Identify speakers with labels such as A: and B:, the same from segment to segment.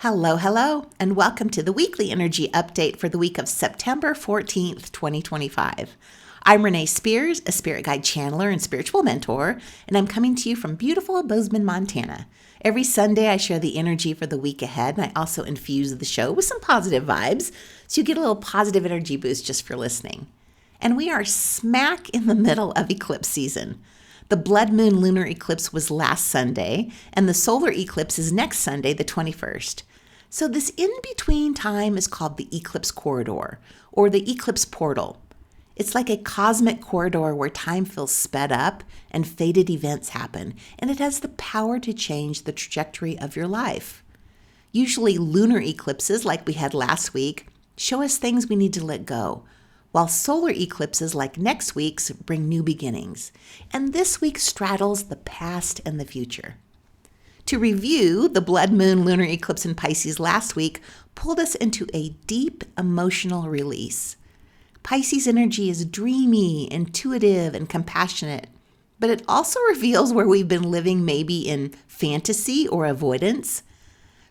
A: Hello, and welcome to the weekly energy update for the week of September 14th, 2025. I'm Renee Spears, a spirit guide channeler and spiritual mentor, and I'm coming to you from beautiful Bozeman, Montana. Every Sunday, I share the energy for the week ahead, and I also infuse the show with some positive vibes, so you get a little positive energy boost just for listening. And we are smack in the middle of eclipse season. The Blood Moon Lunar Eclipse was last Sunday, and the solar eclipse is next Sunday, the 21st. So this in-between time is called the eclipse corridor, or the eclipse portal. It's like a cosmic corridor where time feels sped up and fated events happen, and it has the power to change the trajectory of your life. Usually lunar eclipses, like we had last week, show us things we need to let go, while solar eclipses like next week's bring new beginnings. And this week straddles the past and the future. To review, the Blood Moon Lunar Eclipse in Pisces last week pulled us into a deep emotional release. Pisces energy is dreamy, intuitive, and compassionate, but it also reveals where we've been living maybe in fantasy or avoidance.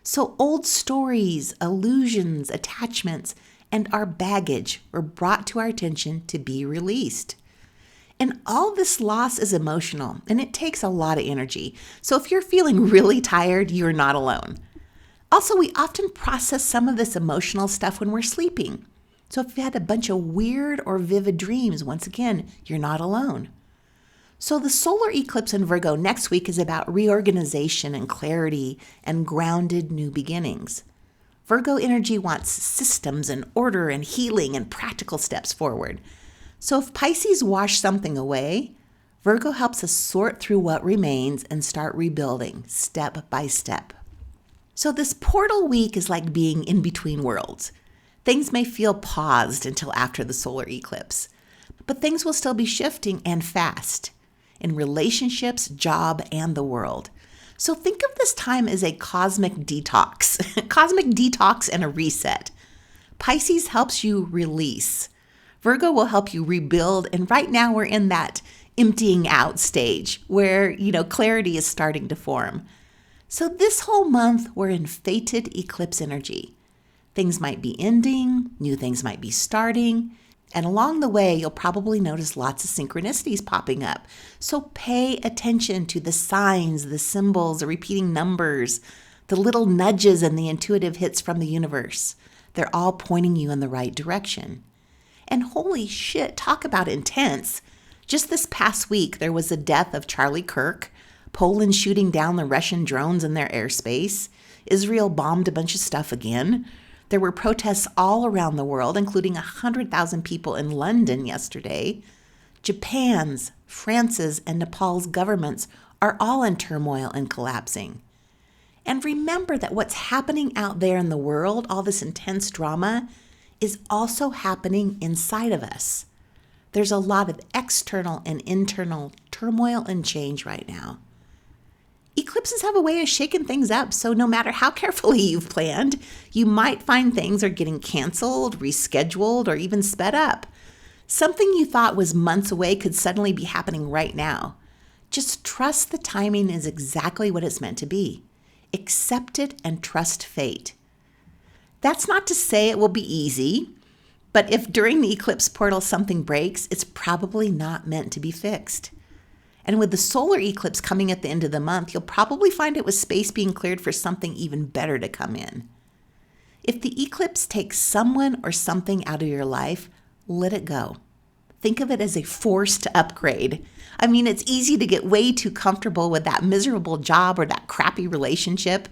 A: So old stories, illusions, attachments, and our baggage were brought to our attention to be released. And all this loss is emotional, and it takes a lot of energy. So if you're feeling really tired, you're not alone. Also, we often process some of this emotional stuff when we're sleeping. So if you had a bunch of weird or vivid dreams, once again, you're not alone. So the solar eclipse in Virgo next week is about reorganization and clarity and grounded new beginnings. Virgo energy wants systems and order and healing and practical steps forward. So if Pisces wash something away, Virgo helps us sort through what remains and start rebuilding step by step. So this portal week is like being in between worlds. Things may feel paused until after the solar eclipse, but things will still be shifting and fast in relationships, job, and the world. So think of this time as a cosmic detox, and a reset. Pisces helps you release. Virgo will help you rebuild, and right now we're in that emptying out stage where, clarity is starting to form. So this whole month, we're in fated eclipse energy. Things might be ending, new things might be starting, and along the way, you'll probably notice lots of synchronicities popping up. So pay attention to the signs, the symbols, the repeating numbers, the little nudges and the intuitive hits from the universe. They're all pointing you in the right direction. And holy shit, talk about intense. Just this past week, there was the death of Charlie Kirk, Poland shooting down the Russian drones in their airspace, Israel bombed a bunch of stuff again. There were protests all around the world, including 100,000 people in London yesterday. Japan's, France's, and Nepal's governments are all in turmoil and collapsing. And remember that what's happening out there in the world, all this intense drama, is also happening inside of us. There's a lot of external and internal turmoil and change right now. Eclipses have a way of shaking things up, so no matter how carefully you've planned, you might find things are getting canceled, rescheduled, or even sped up. Something you thought was months away could suddenly be happening right now. Just trust the timing is exactly what it's meant to be. Accept it and trust fate. That's not to say it will be easy, but if during the eclipse portal something breaks, it's probably not meant to be fixed. And with the solar eclipse coming at the end of the month, you'll probably find it with space being cleared for something even better to come in. If the eclipse takes someone or something out of your life, let it go. Think of it as a forced upgrade. I mean, it's easy to get way too comfortable with that miserable job or that crappy relationship.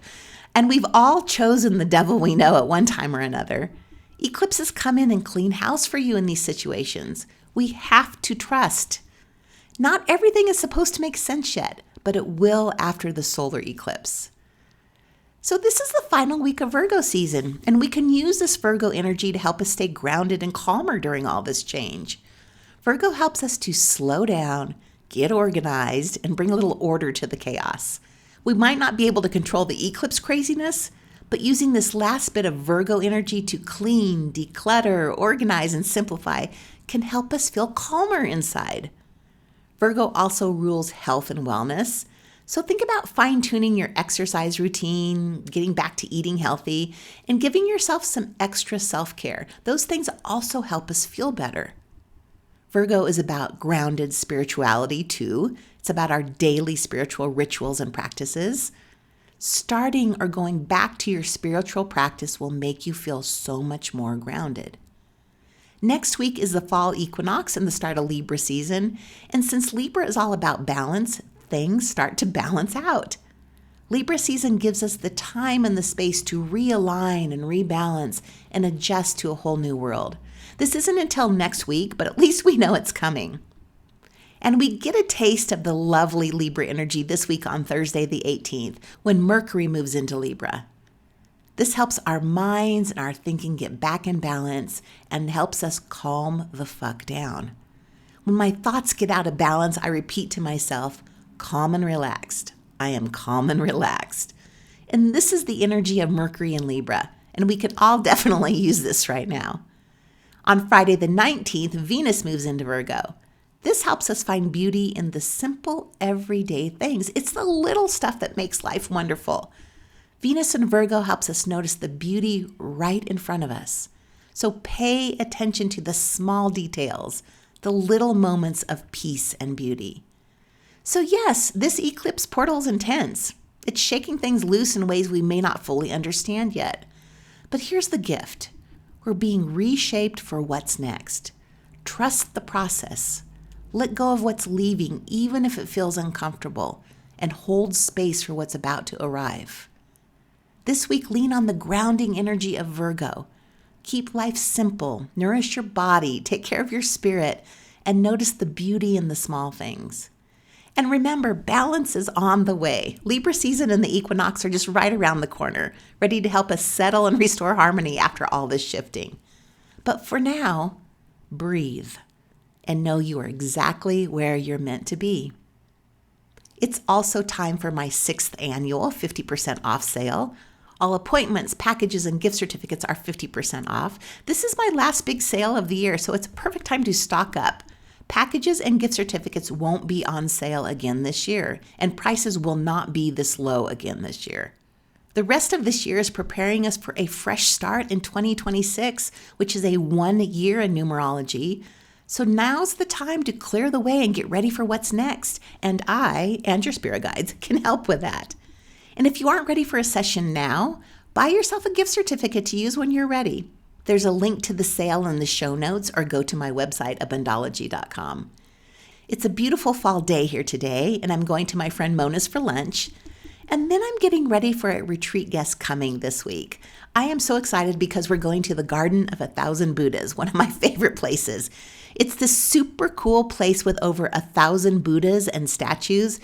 A: And we've all chosen the devil we know at one time or another. Eclipses come in and clean house for you in these situations. We have to trust. Not everything is supposed to make sense yet, but it will after the solar eclipse. So this is the final week of Virgo season, and we can use this Virgo energy to help us stay grounded and calmer during all this change. Virgo helps us to slow down, get organized, and bring a little order to the chaos. We might not be able to control the eclipse craziness, but using this last bit of Virgo energy to clean, declutter, organize, and simplify can help us feel calmer inside. Virgo also rules health and wellness, So think about fine-tuning your exercise routine, getting back to eating healthy, and giving yourself some extra self-care. Those things also help us feel better. Virgo is about grounded spirituality too. It's about our daily spiritual rituals and practices. Starting or going back to your spiritual practice will make you feel so much more grounded. Next week is the fall equinox and the start of Libra season. And since Libra is all about balance, things start to balance out. Libra season gives us the time and the space to realign and rebalance and adjust to a whole new world. This isn't until next week, but at least we know it's coming. And we get a taste of the lovely Libra energy this week on Thursday the 18th, when Mercury moves into Libra. This helps our minds and our thinking get back in balance and helps us calm the fuck down. When my thoughts get out of balance, I repeat to myself, calm and relaxed. I am calm and relaxed. And this is the energy of Mercury in Libra, and we could all definitely use this right now. On Friday the 19th, Venus moves into Virgo. This helps us find beauty in the simple, everyday things. It's the little stuff that makes life wonderful. Venus in Virgo helps us notice the beauty right in front of us. So pay attention to the small details, the little moments of peace and beauty. So yes, this eclipse portal is intense. It's shaking things loose in ways we may not fully understand yet. But here's the gift. We're being reshaped for what's next. Trust the process. Let go of what's leaving, even if it feels uncomfortable, and hold space for what's about to arrive. This week, lean on the grounding energy of Virgo. Keep life simple, nourish your body, take care of your spirit, and notice the beauty in the small things. And remember, balance is on the way. Libra season and the equinox are just right around the corner, ready to help us settle and restore harmony after all this shifting. But for now, breathe and know you are exactly where you're meant to be. It's also time for my 6th annual 50% off sale. All appointments, packages, and gift certificates are 50% off. This is my last big sale of the year, so it's a perfect time to stock up. Packages and gift certificates won't be on sale again this year, and prices will not be this low again this year. The rest of this year is preparing us for a fresh start in 2026, which is a 1 year in numerology. So now's the time to clear the way and get ready for what's next. And I, and your spirit guides, can help with that. And if you aren't ready for a session now, buy yourself a gift certificate to use when you're ready. There's a link to the sale in the show notes, or go to my website, Abundology.com. It's a beautiful fall day here today, and I'm going to my friend Mona's for lunch. And then I'm getting ready for a retreat guest coming this week. I am so excited because we're going to the Garden of 1,000 Buddhas, one of my favorite places. It's this super cool place with over 1,000 Buddhas and statues,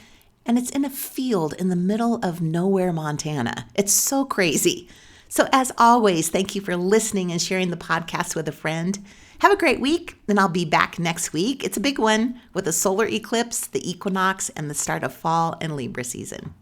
A: and it's in a field in the middle of nowhere, Montana. It's so crazy. So as always, thank you for listening and sharing the podcast with a friend. Have a great week, and I'll be back next week. It's a big one with a solar eclipse, the equinox, and the start of fall and Libra season.